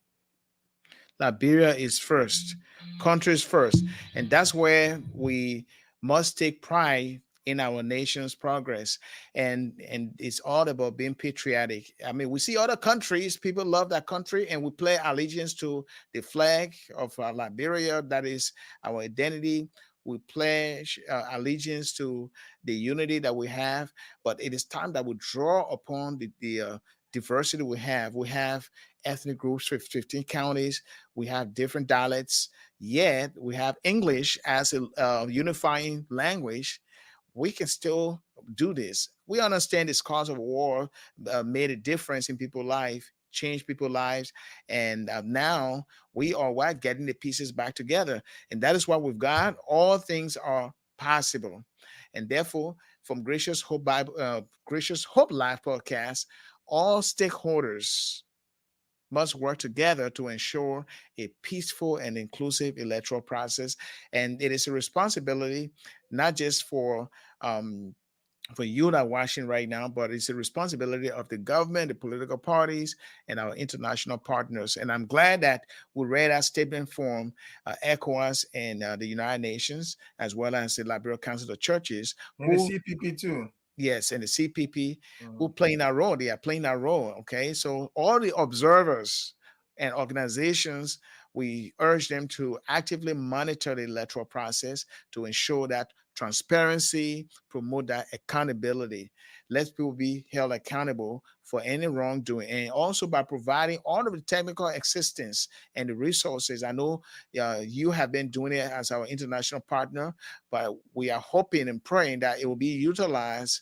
Liberia is first, countries first. And that's where we must take pride in our nation's progress. And it's all about being patriotic. I mean, we see other countries, people love that country, and we play allegiance to the flag of Liberia. That is our identity. We pledge allegiance to the unity that we have, but it is time that we draw upon the diversity we have. We have ethnic groups, 15 counties. We have different dialects, yet we have English as a unifying language. We can still do this. We understand this cause of war made a difference in people's life, changed people's lives, and now we are what getting the pieces back together, and that is what we've got. All things are possible, and therefore, from Gracious Hope Bible, Gracious Hope Life podcast, all stakeholders must work together to ensure a peaceful and inclusive electoral process. And it is a responsibility not just for you that are watching right now, but it's a responsibility of the government, the political parties, and our international partners. And I'm glad that we read our statement from ECOWAS and the United Nations, as well as the Liberia Council of Churches, And the who, CPP too. yes, and the CPP, who Mhm. playing that role. They are playing that role. Okay, so all the observers and organizations, we urge them to actively monitor the electoral process to ensure that transparency, promote that accountability. Let people be held accountable for any wrongdoing, and also by providing all of the technical assistance and the resources. I know you have been doing it as our international partner, but we are hoping and praying that it will be utilized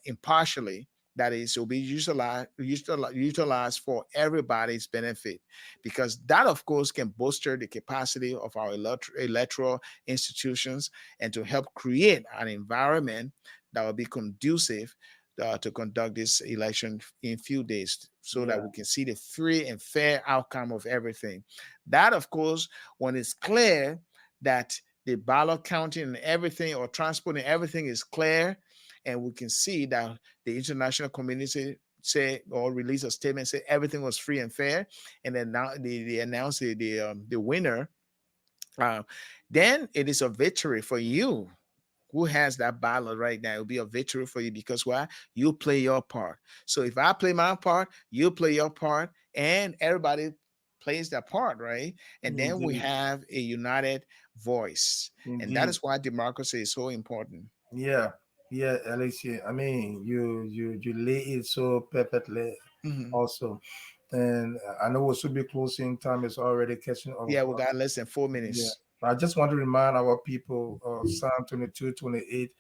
impartially. That is, will be utilized for everybody's benefit, because that, of course, can bolster the capacity of our electoral institutions and to help create an environment that will be conducive to conduct this election in few days, so that Yeah. we can see the free and fair outcome of everything. That, of course, when it's clear that the ballot counting and everything, or transporting everything, is clear, and we can see that the international community say or release a statement, say everything was free and fair, and then now they announce the winner, uh, then it is a victory for you who has that ballot right now. It'll be a victory for you, because why? You play your part. So if I play my part, you play your part, and everybody plays their part, right? And then we Indeed. have a united voice. And that Indeed. is why democracy is so important. Yeah. Yeah, Alexia. I mean, you lay it so perfectly Mhm. also. And I know we'll soon be closing. Time is already catching up Yeah, with we us. got less than four Yeah. minutes. I just want to remind our people Psalm 22:28,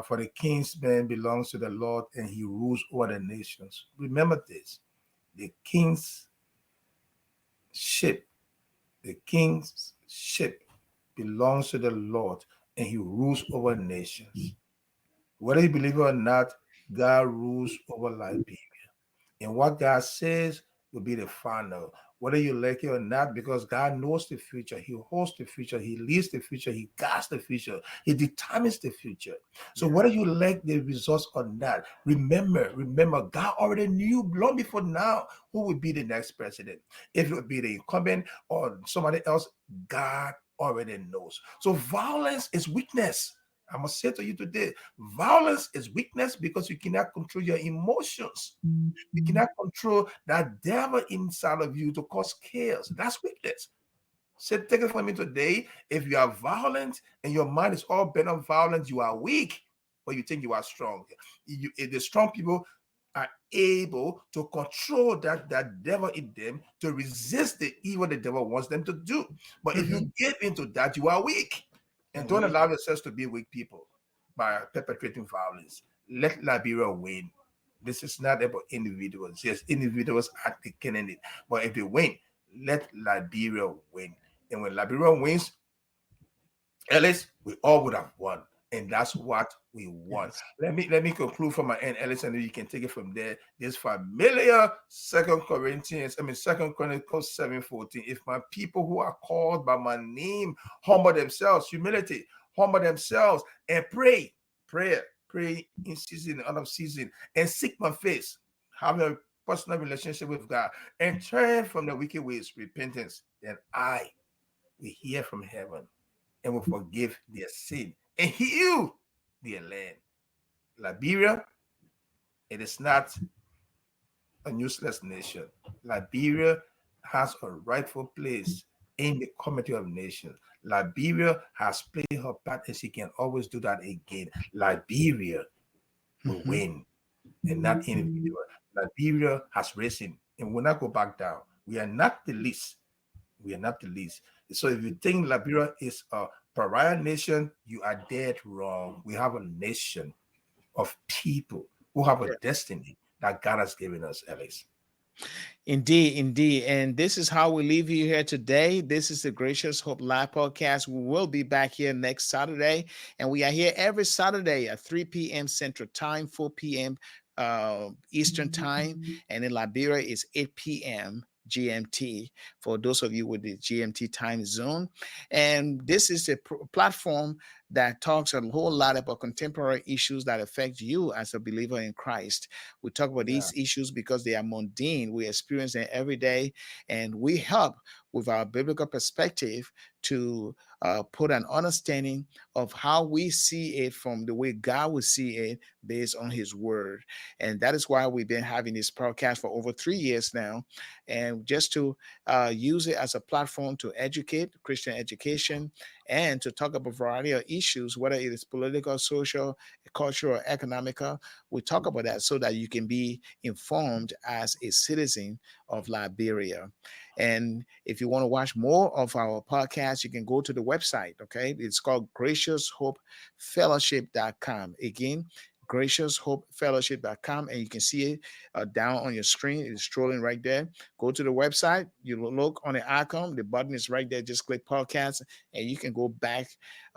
for the king's man belongs to the Lord and he rules over the nations. Remember this, the king's ship, the king's ship belongs to the Lord and he rules over nations. Whether you believe it or not, God rules over Liberia. And what God says will be the final, whether you like it or not, because God knows the future. He holds the future. He leads the future. He guides the future. He determines the future. So Yeah. whether you like the results or not, remember, God already knew long before now who would be the next president. If it would be the incumbent or somebody else, God already knows. So violence is weakness. I must say to you today, violence is weakness because you cannot control your emotions. You cannot control that devil inside of you to cause chaos. That's weakness. So take it from me today. If you are violent and your mind is all bent on violence, you are weak, but you think you are strong. The strong people are able to control that devil in them to resist the evil the devil wants them to do. But if you Mhm. give into that, you are weak. And don't Mhm. allow yourselves to be weak people by perpetrating violence. Let Liberia win. This is not about individuals. Yes, individuals are taking in it. But if they win, let Liberia win. And when Liberia wins, Ellis, we all would have won. And that's what we want. Yes. Let me conclude from my end, Ellis, and then you can take it from there. This familiar Second Chronicles 7:14. If my people who are called by my name humble themselves, humility, humble themselves, and pray in season and out of season, and seek my face, have a personal relationship with God, and turn from the wicked ways, repentance, then I will hear from heaven and will forgive their sin and heal their land. Liberia, it is not a useless nation. Liberia has a rightful place in the community of nations. Liberia has played her part and she can always do that again. Liberia will Mhm. win and not individual. Liberia has risen and will not go back down. We are not the least. We are not the least. So if you think Liberia is a pariah nation, you are dead wrong. We have a nation of people who have a destiny that God has given us, Alex. Indeed, indeed. And this is how we leave you here today. This is the Gracious Hope Live podcast. We will be back here next Saturday. And we are here every Saturday at 3 p.m. Central Time, 4 p.m. Eastern time, and in Liberia it's 8 p.m. GMT for those of you with the GMT time zone. And this is a platform that talks a whole lot about contemporary issues that affect you as a believer in Christ. We talk about Yeah. these issues because they are mundane. We experience them every day, and we help with our biblical perspective to put an understanding of how we see it from the way God would see it based on His Word. And that is why we've been having this podcast for over 3 years now. And just to use it as a platform to educate, Christian education, and to talk about a variety of issues, whether it is political, social, cultural, or economical. We talk about that so that you can be informed as a citizen of Liberia. And if you want to watch more of our podcast, you can go to the website. Okay. It's called GraciousHopeFellowship.com. Again, GraciousHopeFellowship.com, and you can see it down on your screen. It's strolling right there. Go to the website. You look on the icon. The button is right there. Just click podcast, and you can go back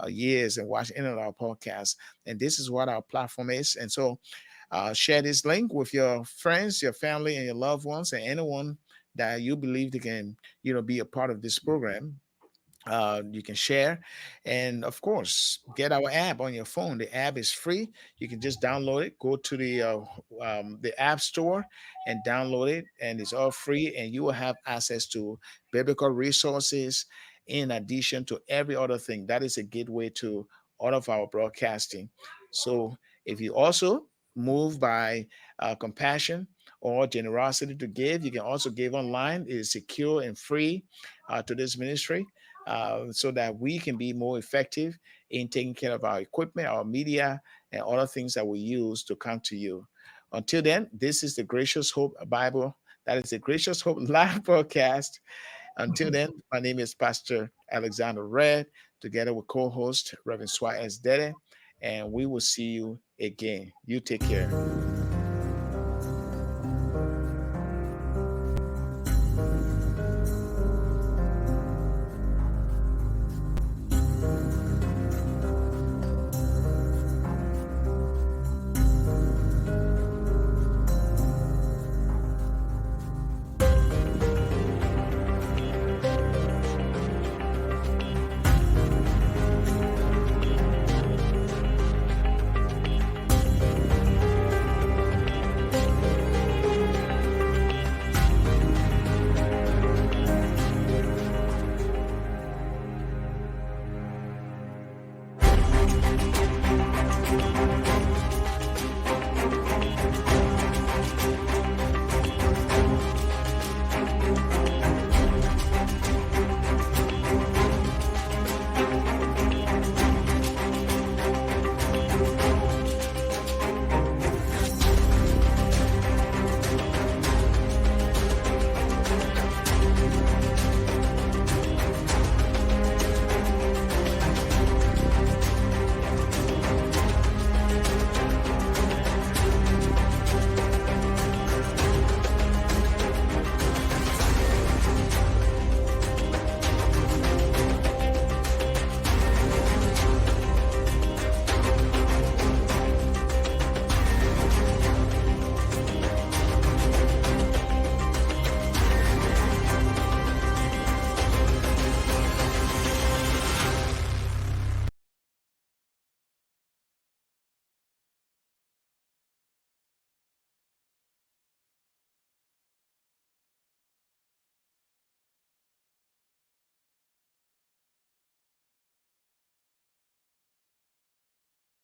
years and watch any of our podcasts. And this is what our platform is. And so, share this link with your friends, your family, and your loved ones, and anyone that you believe they can, be a part of this program. You can share, and of course get our app on your phone. The app is free. You can just download it, go to the app store and download it, and it's all free, and you will have access to biblical resources in addition to every other thing. That is a gateway to all of our broadcasting. So if you also move by compassion or generosity to give, you can also give online. It is secure and free to this ministry, so that we can be more effective in taking care of our equipment, our media, and other things that we use to come to you. Until then, this is the Gracious Hope Bible. That is the Gracious Hope live broadcast. Until then, my name is Pastor Alexander Red, together with co-host Reverend Suah Deddeh, and we will see you again. You take care.